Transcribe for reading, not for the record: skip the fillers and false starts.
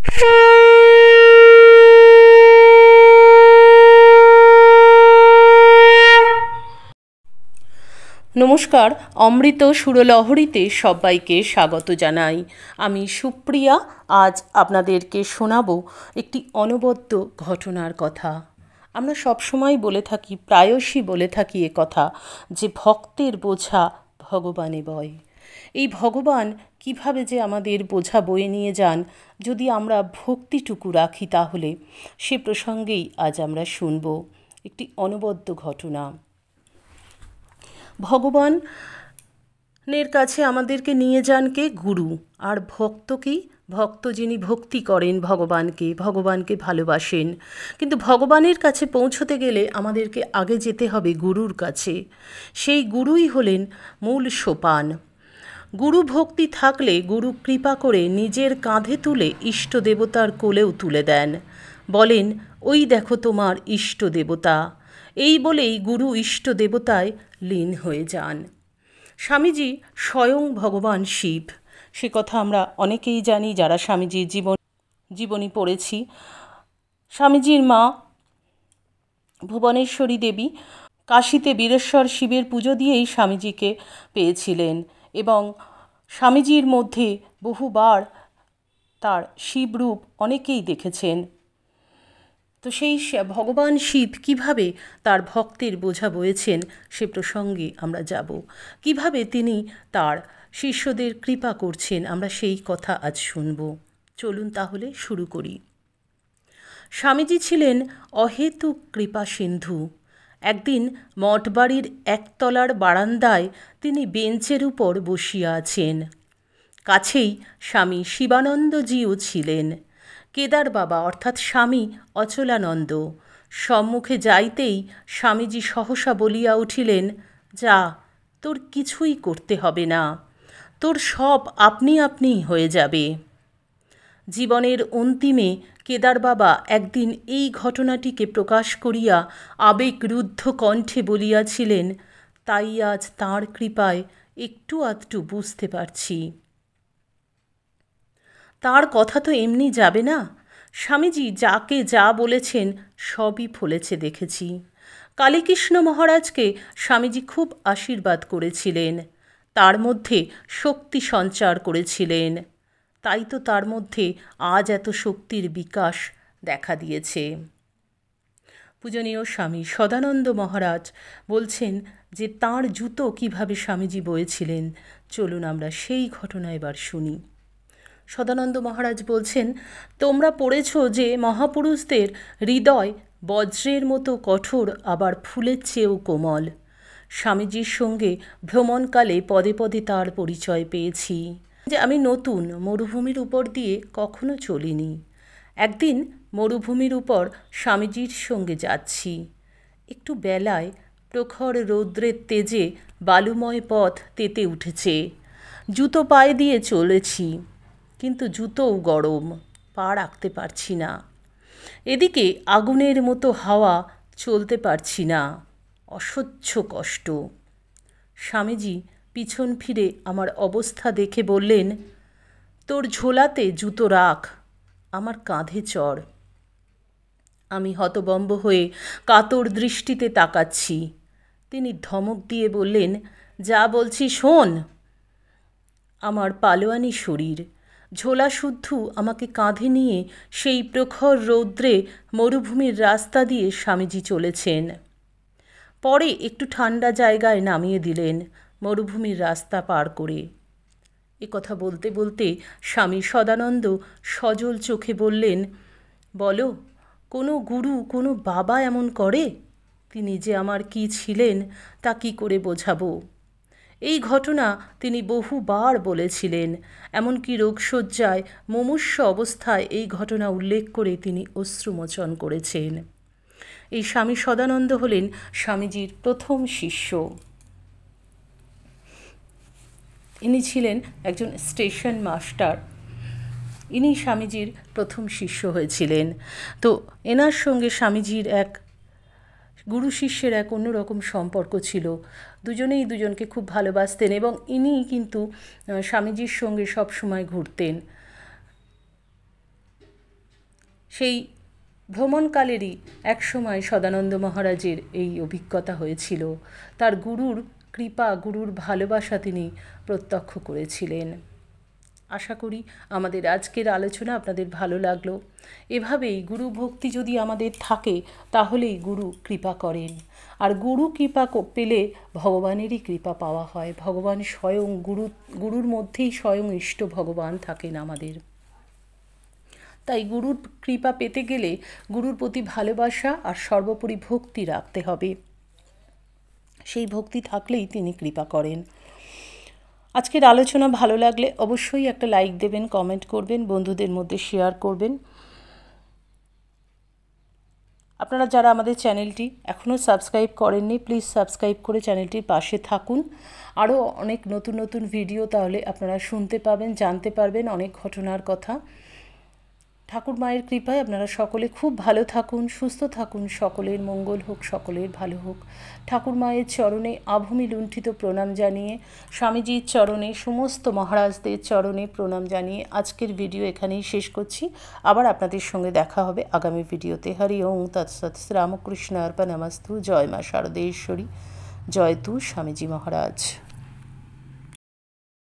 নমস্কার, অমৃত সুরলহরীতে সবাইকে স্বাগত জানাই। আমি সুপ্রিয়া। আজ আপনাদেরকে শোনাবো একটি অনবদ্য ঘটনার কথা। আমরা সবসময় বলে থাকি, প্রায়শই বলে থাকি এ কথা, যে ভক্তের বোঝা ভগবানে বয়। এই ভগবান কিভাবে যে আমাদের বোঝা বয়ে নিয়ে যান, যদি আমরা ভক্তিটুকু রাখি, তাহলে সে প্রসঙ্গেই আজ আমরা শুনব একটি অনবদ্য ঘটনা। ভগবানের কাছে আমাদেরকে নিয়ে যান কে? গুরু। আর ভক্ত কি? ভক্ত যিনি ভক্তি করেন ভগবানকে ভালোবাসেন। কিন্তু ভগবানের কাছে পৌঁছতে গেলে আমাদেরকে আগে যেতে হবে গুরুর কাছে। সেই গুরুই হলেন মূল সোপান। গুরু ভক্তি থাকলে গুরু কৃপা করে নিজের কাঁধে তুলে ইষ্ট দেবতার কোলেও তুলে দেন। বলেন, ওই দেখো তোমার ইষ্ট দেবতা। এই বলেই গুরু ইষ্ট দেবতায় লীন হয়ে যান। স্বামীজি স্বয়ং ভগবান শিব, সে কথা আমরা অনেকেই জানি যারা স্বামীজির জীবনী পড়েছি। স্বামীজির মা ভুবনেশ্বরী দেবী কাশীতে বীরেশ্বর শিবের পুজো দিয়েই স্বামীজিকে পেয়েছিলেন, এবং স্বামীজির মধ্যে বহুবার তার শিবরূপ অনেকেই দেখেছেন। তো সেই ভগবান শিব কিভাবে তার ভক্তের বোঝা বয়েছেন, সে প্রসঙ্গে আমরা যাব। কিভাবে তিনি তার শিষ্যদের কৃপা করছেন, আমরা সেই কথা আজ শুনব। চলুন তাহলে শুরু করি। স্বামীজি ছিলেন অহেতুক কৃপা সিন্ধু। একদিন মঠবাড়ির একতলার বারান্দায় তিনি বেঞ্চের উপর বসিয়া আছেন। কাছেই স্বামী শিবানন্দজিও ছিলেন। কেদার বাবা অর্থাৎ স্বামী অচলানন্দ সম্মুখে যাইতেই স্বামীজি সহসা বলিয়া উঠিলেন, যা, তোর কিছুই করতে হবে না, তোর সব আপনি আপনিই হয়ে যাবে। জীবনের অন্তিমে কেদার বাবা একদিন এই ঘটনাটিকে প্রকাশ করিয়া আবেগরুদ্ধ কণ্ঠে বলিয়াছিলেন, তাই আজ তাঁর কৃপায় একটু আধটু বুঝতে পারছি। তার কথা তো এমনি যাবে না। স্বামীজি যাকে যা বলেছেন সবই ফলেছে দেখেছি। কালীকৃষ্ণ মহারাজকে স্বামীজি খুব আশীর্বাদ করেছিলেন, তার মধ্যে শক্তি সঞ্চার করেছিলেন। তাই তো তার মধ্যে আজ এত শক্তির বিকাশ দেখা দিয়েছে। পূজনীয় স্বামী সদানন্দ মহারাজ বলছেন যে তাঁর জুতো কিভাবে স্বামীজি বয়েছিলেন। চলুন আমরা সেই ঘটনা এবার শুনি। সদানন্দ মহারাজ বলছেন, তোমরা পড়েছ যে মহাপুরুষদের হৃদয় বজ্রের মতো কঠোর, আবার ফুলের চেয়েও কোমল। স্বামীজির সঙ্গে ভ্রমণকালে পদে পদে তার পরিচয় পেয়েছি যে আমি নতুন, মরুভূমির উপর দিয়ে কখনো চলিনি। একদিন মরুভূমির উপর স্বামীজির সঙ্গে যাচ্ছি। একটু বেলায় প্রখর রৌদ্রের তেজে বালুময় পথ তেতে উঠেছে। জুতো পায়ে দিয়ে চলেছি, কিন্তু জুতোও গরম, পা রাখতে পারছি না। এদিকে আগুনের মতো হাওয়া, চলতে পারছি না, অসহ্য কষ্ট। স্বামীজি পিছন ফিরে আমার অবস্থা দেখে বললেন, তোর ঝোলাতে জুতো রাখ, আমার কাঁধে চড়। আমি হতবম্ব হয়ে কাতর দৃষ্টিতে তাকাচ্ছি। তিনি ধমক দিয়ে বললেন, যা বলছি শোন। আমার পালোয়ানি শরীর, ঝোলা শুদ্ধ আমাকে কাঁধে নিয়ে সেই প্রখর রৌদ্রে মরুভূমির রাস্তা দিয়ে স্বামীজি চলেছেন। পরে একটু ঠান্ডা জায়গায় নামিয়ে দিলেন মরুভূমির রাস্তা পার করে। এ কথা বলতে বলতে স্বামী সদানন্দ সজল চোখে বললেন, বলো, কোনো গুরু, কোনো বাবা এমন করে? তিনি যে আমার কি ছিলেন তা কি করে বোঝাবো? এই ঘটনা তিনি বহুবার বলেছিলেন, এমনকি রোগশয্যায় মুমূর্ষ অবস্থায় এই ঘটনা উল্লেখ করে তিনি অশ্রুমোচন করেছেন। এই স্বামী সদানন্দ হলেন স্বামীজির প্রথম শিষ্য। ইনি ছিলেন একজন স্টেশন মাস্টার। ইনি স্বামীজির প্রথম শিষ্য হয়েছিলেন। তো এনার সঙ্গে স্বামীজির এক গুরু শিষ্যের এক অন্যরকম সম্পর্ক ছিল। দুজনেই দুজনকে খুব ভালোবাসতেন, এবং ইনি কিন্তু স্বামীজির সঙ্গে সব সময় ঘুরতেন। সেই ভ্রমণকালেরই একসময় সদানন্দ মহারাজের এই অভিজ্ঞতা হয়েছিল। তার গুরুর কৃপা, গুরুর ভালোবাসা তিনি প্রত্যক্ষ করেছিলেন। আশা করি আমাদের আজকের আলোচনা আপনাদের ভালো লাগলো। এভাবেই গুরু ভক্তি যদি আমাদের থাকে তাহলেই গুরু কৃপা করেন, আর গুরু কৃপা পেলে ভগবানেরই কৃপা পাওয়া হয়। ভগবান স্বয়ং গুরুর মধ্যেই স্বয়ং ইষ্ট ভগবান থাকেন আমাদের। তাই গুরুর কৃপা পেতে গেলে গুরুর প্রতি ভালোবাসা আর সর্বোপরি ভক্তি রাখতে হবে। সেই ভক্তি থাকলেই তিনি কৃপা করেন। আজকের আলোচনা ভালো লাগলে অবশ্যই একটা লাইক দেবেন, কমেন্ট করবেন, বন্ধুদের মধ্যে শেয়ার করবেন। আপনারা যারা আমাদের চ্যানেলটি এখনও সাবস্ক্রাইব করেননি, প্লিজ সাবস্ক্রাইব করে চ্যানেলটির পাশে থাকুন। আরও অনেক নতুন নতুন ভিডিও তাহলে আপনারা শুনতে পাবেন, জানতে পারবেন অনেক ঘটনার কথা। ঠাকুর মায়ের কৃপায় আপনারা সকলে খুব ভালো থাকুন, সুস্থ থাকুন, সকলের মঙ্গল হোক, সকলের ভালো হোক। ঠাকুর মায়ের চরণে আভূমি লুণ্ঠিত প্রণাম জানিয়ে, স্বামীজির চরণে, সমস্ত মহারাজদের চরণে প্রণাম জানিয়ে আজকের ভিডিও এখানেই শেষ করছি। আবার আপনাদের সঙ্গে দেখা হবে আগামী ভিডিওতে। হরি ওং তৎসৎ। শ্রীরামকৃষ্ণ অর্পণমস্তু। জয় মা শারদেশ্বরী, জয় তু স্বামীজি মহারাজ।